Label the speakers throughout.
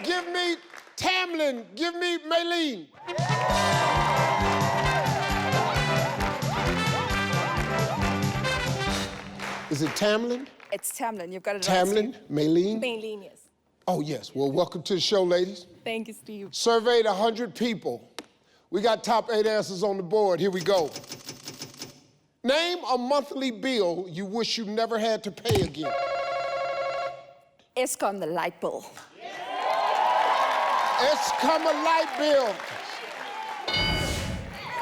Speaker 1: Give me Tamlin. Give me Maylene. Is it Tamlin?
Speaker 2: It's Tamlin. You've got it right,
Speaker 1: Tamlin?
Speaker 2: Steve.
Speaker 1: Maylene?
Speaker 3: Maylene, yes.
Speaker 1: Oh, yes. Well, welcome to the show, ladies.
Speaker 3: Thank you, Steve.
Speaker 1: Surveyed 100 people. We got top 8 answers on the board. Here we go. Name a monthly bill you wish you never had to pay again.
Speaker 2: Escom, the light bill.
Speaker 1: Escom a light bill.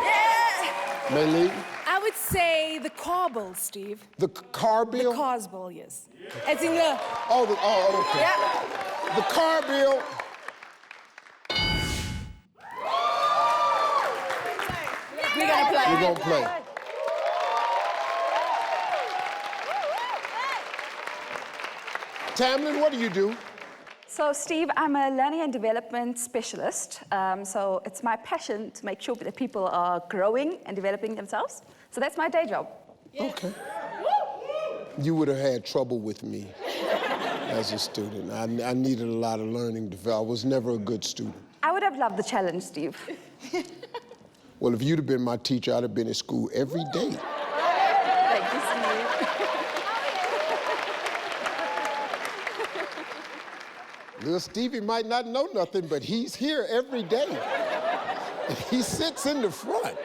Speaker 2: Yeah.
Speaker 1: Maylene?
Speaker 3: I would say the car bill, Steve.
Speaker 1: The car bill?
Speaker 3: The car's bill, yes. As in the...
Speaker 1: Okay.
Speaker 2: Yeah.
Speaker 1: The car bill.
Speaker 2: We're gonna play.
Speaker 1: We're gonna play. Tamlin, what do you do?
Speaker 4: So, Steve, I'm a learning and development specialist. So it's my passion to make sure that people are growing and developing themselves. So that's my day job.
Speaker 1: Okay. You would have had trouble with me as a student. I needed a lot of learning. I was never a good student.
Speaker 4: I would have loved the challenge, Steve.
Speaker 1: Well, if you'd have been my teacher, I'd have been in school every day.
Speaker 4: Thank you, Steve.
Speaker 1: Little Stevie might not know nothing, but he's here every day. He sits in the front.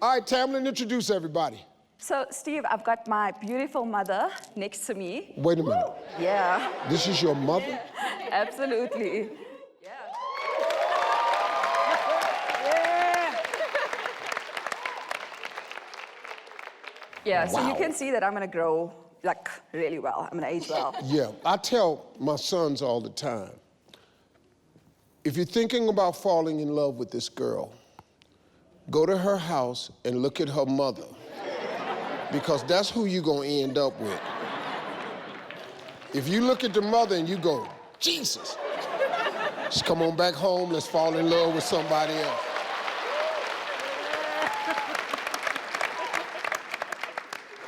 Speaker 1: All right, Tamlin, introduce everybody.
Speaker 4: So, Steve, I've got my beautiful mother next to me.
Speaker 1: Wait a minute.
Speaker 4: Yeah,
Speaker 1: This is your mother?
Speaker 4: absolutely. Yeah, so you
Speaker 1: Wow.
Speaker 4: can see that I'm gonna grow, like, really well. I'm gonna age well.
Speaker 1: Yeah, I tell my sons all the time, if you're thinking about falling in love with this girl, go to her house and look at her mother, because that's who you're gonna end up with. If you look at the mother and you go, Jesus, just come on back home, let's fall in love with somebody else.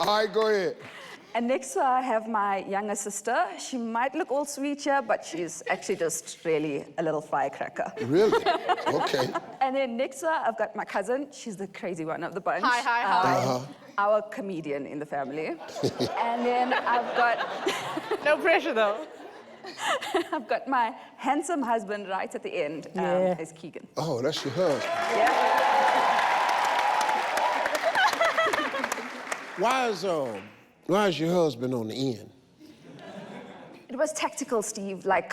Speaker 1: All right, go ahead.
Speaker 4: And next I have my younger sister. She might look all sweet here, but she's actually just really a little firecracker.
Speaker 1: Really? Okay.
Speaker 4: And then next to her, I've got my cousin. She's the crazy one of the bunch.
Speaker 3: Hi.
Speaker 4: Our comedian in the family. And then I've got
Speaker 3: No pressure, though.
Speaker 4: I've got my handsome husband right at the end, is Keegan.
Speaker 1: Oh, that's your husband.
Speaker 4: Yeah.
Speaker 1: Why is your husband on the end?
Speaker 4: It was tactical, Steve. Like,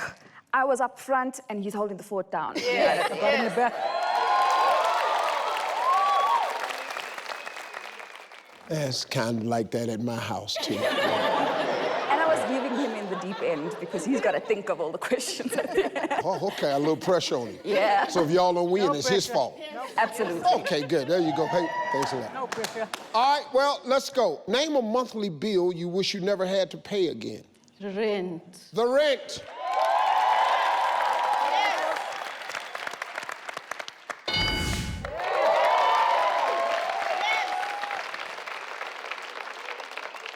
Speaker 4: I was up front and he's holding the fort down.
Speaker 3: Yeah.
Speaker 4: I got in the back.
Speaker 1: It's kind of like that at my house, too.
Speaker 4: And I was leaving him in the deep end because he's got to think of all the questions at the end.
Speaker 1: Oh, okay, a little pressure on you.
Speaker 4: Yeah.
Speaker 1: So if y'all don't win, it's his fault.
Speaker 4: Absolutely.
Speaker 1: Okay, good, there you go. Hey, thanks a lot.
Speaker 3: No pressure.
Speaker 1: All right, well, let's go. Name a monthly bill you wish you never had to pay again.
Speaker 3: Rent.
Speaker 1: The rent.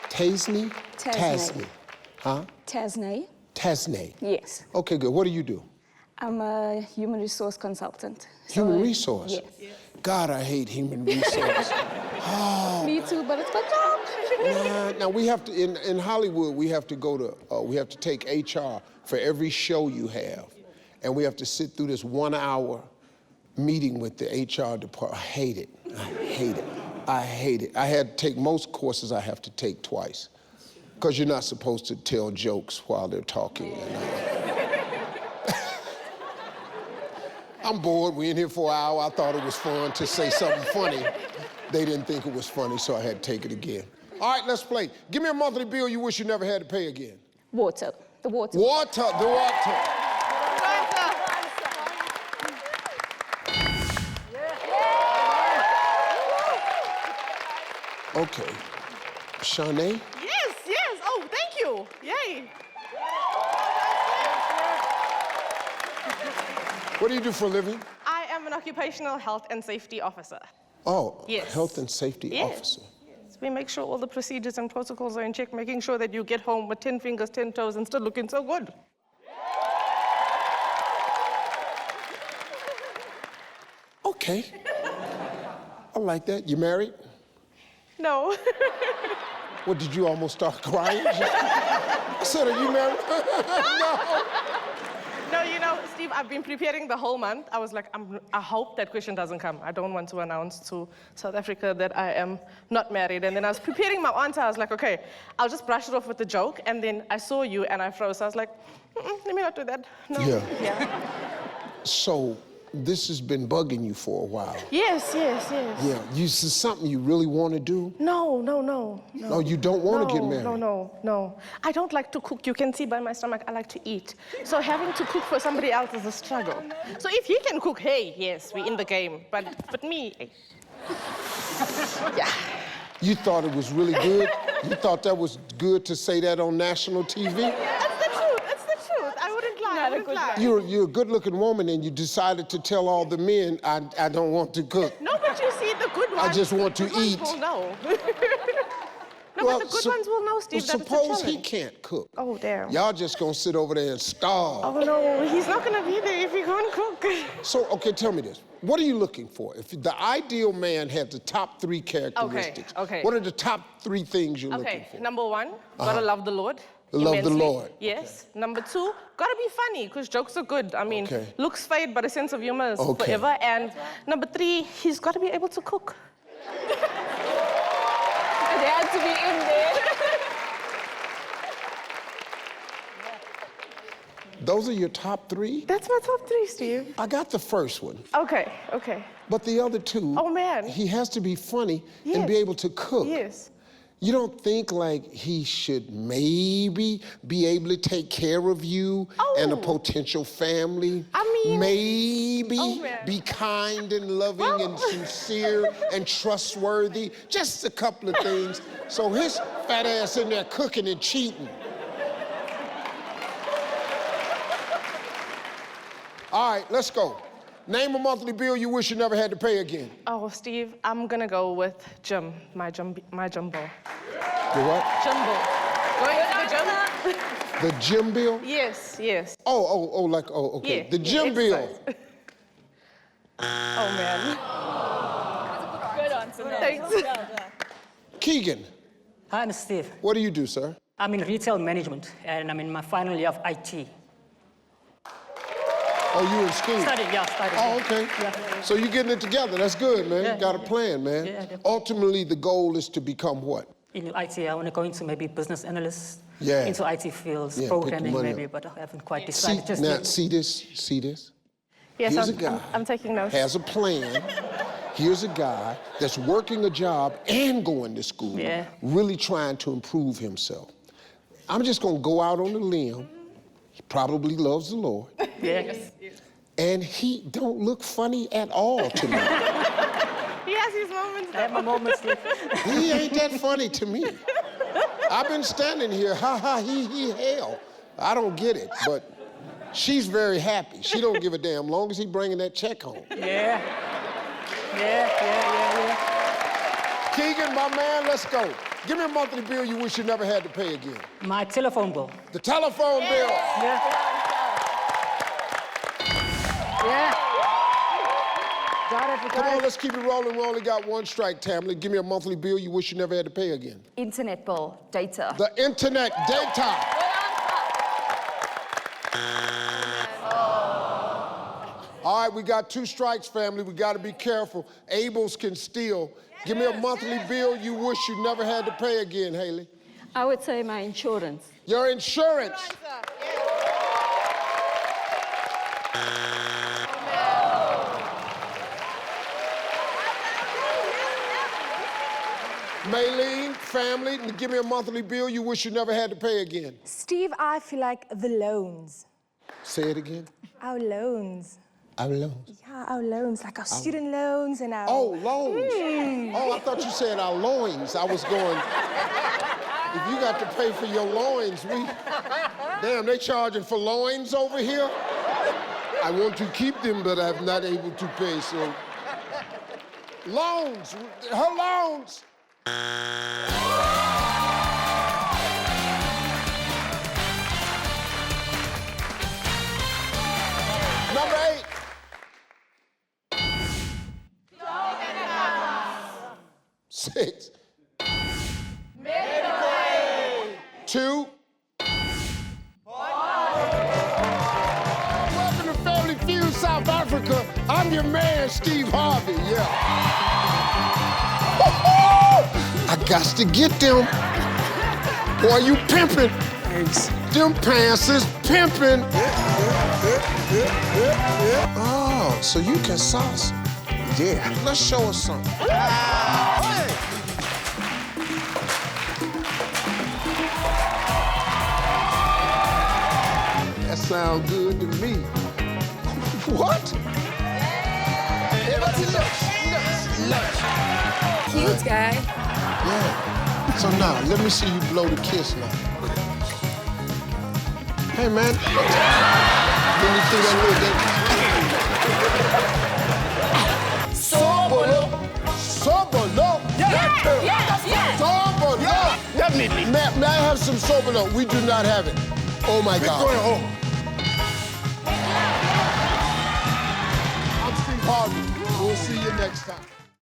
Speaker 1: Tasney?
Speaker 5: Tasney.
Speaker 1: Huh?
Speaker 5: Tasney?
Speaker 1: Tasney.
Speaker 5: Yes.
Speaker 1: Okay, good. What do you do?
Speaker 5: I'm a human resource consultant.
Speaker 1: Human resource?
Speaker 5: Yes.
Speaker 1: God, I hate human resource.
Speaker 5: Me too, but it's my job.
Speaker 1: Now we have to, in Hollywood, we have to go to, we have to take HR for every show you have. And we have to sit through this 1 hour meeting with the HR department. I hate it. I hate it. I hate it. I had to take most courses I have to take twice. Because you're not supposed to tell jokes while they're talking. I'm bored. We're in here for an hour. I thought it was fun to say something funny. They didn't think it was funny, so I had to take it again. All right, let's play. Give me a monthly bill you wish you never had to pay again.
Speaker 5: Water. The water.
Speaker 1: Water, the water. Okay. Shanae?
Speaker 3: Yes. Oh, thank you. Yay.
Speaker 1: What do you do for a living?
Speaker 3: I am an occupational health and safety officer.
Speaker 1: Oh,
Speaker 3: Yes.
Speaker 1: health and safety
Speaker 3: Yes.
Speaker 1: officer.
Speaker 3: Yes. We make sure all the procedures and protocols are in check, making sure that you get home with 10 fingers, 10 toes, and still looking so good.
Speaker 1: Okay. I like that. You married?
Speaker 3: No.
Speaker 1: What, did you almost start crying? I said, are you married?
Speaker 3: No, you know, Steve, I've been preparing the whole month. I was like, I hope that question doesn't come. I don't want to announce to South Africa that I am not married. And then I was preparing my answer. I was like, okay, I'll just brush it off with a joke. And then I saw you and I froze. I was like, let me not do that. No.
Speaker 1: Yeah. So this has been bugging you for a while.
Speaker 3: Yes.
Speaker 1: Yeah. This is something you really want to do?
Speaker 3: No.
Speaker 1: No, you don't want to get married?
Speaker 3: No. I don't like to cook. You can see by my stomach, I like to eat. So having to cook for somebody else is a struggle. So if he can cook, hey, yes, we're in the game. But me, yeah.
Speaker 1: You thought it was really good? You thought that was good to say that on national TV?
Speaker 3: That's the truth. I wouldn't lie.
Speaker 1: You're a good-looking woman and you decided to tell all the men, I don't want to cook.
Speaker 3: No, but you see, the good ones.
Speaker 1: I just want to
Speaker 3: the good ones
Speaker 1: eat.
Speaker 3: Will know. No, but the good ones will know, Steve.
Speaker 1: Well,
Speaker 3: That
Speaker 1: suppose
Speaker 3: it's a
Speaker 1: he
Speaker 3: challenge.
Speaker 1: can't cook.
Speaker 3: Oh, damn.
Speaker 1: Y'all just gonna sit over there and starve.
Speaker 3: Oh, no, he's not gonna be there if he can't cook.
Speaker 1: So, okay, tell me this. What are you looking for? If the ideal man had the top 3 characteristics,
Speaker 3: Okay.
Speaker 1: what are the top 3 things you're looking
Speaker 3: Okay,
Speaker 1: for?
Speaker 3: number 1, gotta love the Lord.
Speaker 1: Love the
Speaker 3: immensely.
Speaker 1: Lord.
Speaker 3: Yes. Number 2, gotta be funny, because jokes are good. I mean,
Speaker 1: Okay.
Speaker 3: looks fade, but a sense of humor is
Speaker 1: Okay.
Speaker 3: forever. And number 3, he's gotta be able to cook.
Speaker 5: They had to be in there.
Speaker 1: Those are your top 3?
Speaker 3: That's my top 3, Steve.
Speaker 1: I got the first one,
Speaker 3: Okay.
Speaker 1: but the other 2,
Speaker 3: Oh, man.
Speaker 1: he has to be funny and be
Speaker 3: Yes.
Speaker 1: able to cook.
Speaker 3: Yes.
Speaker 1: You don't think like he should maybe be able to take care of you and a
Speaker 3: Oh.
Speaker 1: potential family?
Speaker 3: I mean-
Speaker 1: maybe
Speaker 3: Oh, man.
Speaker 1: be kind and loving and sincere and trustworthy. Just a couple of things. So his fat ass in there cooking and cheating. All right, let's go. Name a monthly bill you wish you never had to pay again.
Speaker 3: Oh, Steve, I'm gonna go with gym, my gym bill.
Speaker 1: The what?
Speaker 3: Gym bill. Going to the gym?
Speaker 1: The gym bill?
Speaker 3: Yes.
Speaker 1: Okay.
Speaker 3: Yeah,
Speaker 1: The gym bill.
Speaker 3: exercise. Oh, man.
Speaker 5: Good answer.
Speaker 3: Thanks.
Speaker 1: Keegan,
Speaker 6: Hi, I'm Steve.
Speaker 1: what do you do, sir?
Speaker 6: I'm in retail management, and I'm in my final year of IT.
Speaker 1: Oh, you in school?
Speaker 6: Studying.
Speaker 1: Oh, okay.
Speaker 6: Yeah.
Speaker 1: So you're getting it together. That's good, man.
Speaker 6: Yeah,
Speaker 1: You got a
Speaker 6: yeah.
Speaker 1: plan, man.
Speaker 6: Yeah, definitely.
Speaker 1: Ultimately, the goal is to become what?
Speaker 6: In IT, I want to go into maybe business analyst,
Speaker 1: Yeah.
Speaker 6: into IT fields,
Speaker 1: Yeah, pick the
Speaker 6: programming
Speaker 1: money
Speaker 6: maybe,
Speaker 1: up.
Speaker 6: but I haven't quite
Speaker 1: See,
Speaker 6: decided just
Speaker 1: now,
Speaker 6: yet.
Speaker 1: see this?
Speaker 3: Yes,
Speaker 1: Here's a guy.
Speaker 3: I'm taking notes.
Speaker 1: Has a plan. Here's a guy that's working a job and going to school,
Speaker 6: Yeah.
Speaker 1: really trying to improve himself. I'm just gonna go out on a limb. He probably loves the Lord.
Speaker 6: Yeah.
Speaker 1: And he don't look funny at all to me.
Speaker 3: He has his moments.
Speaker 6: I have my moments.
Speaker 1: He ain't that funny to me. I've been standing here, ha ha, he, hell. I don't get it, but she's very happy. She don't give a damn, long as he bringing that check home.
Speaker 6: Yeah.
Speaker 1: Keegan, my man, let's go. Give me a monthly bill you wish you never had to pay again.
Speaker 6: My telephone bill.
Speaker 1: The telephone bill.
Speaker 6: Yeah.
Speaker 1: Come on, let's keep it rolling. We only got one strike, Tamlin. Give me a monthly bill you wish you never had to pay again.
Speaker 4: Internet bill, data.
Speaker 1: The internet data. All right, we got 2 strikes, family. We got to be careful. Abels can steal. Give me a monthly bill you wish you never had to pay again, Haley.
Speaker 5: I would say my insurance.
Speaker 1: Your insurance. Maylene, family, give me a monthly bill you wish you never had to pay again.
Speaker 7: Steve, I feel like the loans.
Speaker 1: Say it again.
Speaker 7: Our loans.
Speaker 1: Our loans.
Speaker 7: Yeah, our loans, like our student loans and our...
Speaker 1: Oh, loans. Oh, I thought you said our loins. I was going, if you got to pay for your loins, damn, they charging for loins over here? I want to keep them, but I'm not able to pay, so. Loans, her loans. Number 8. 6. Midway. 2. Welcome to Family Feud, South Africa. I'm your man, Steve Harvey, yeah. I got to get them. Boy, you pimping. Thanks. Them pants is pimping. Oh, so you can sauce. Yeah. Let's show us something. That sounds good to me. What?
Speaker 2: Cute guy.
Speaker 1: Yeah. So now, let me see you blow the kiss now. Hey, man. Let me do that little thing. Sobolo. Sobolo.
Speaker 2: Yeah.
Speaker 1: Sobolo.
Speaker 8: Definitely.
Speaker 1: May I have some Sobolo? We do not have it. Oh, my God.
Speaker 8: Going home.
Speaker 1: I'm Steve Harvey. We'll see you next time.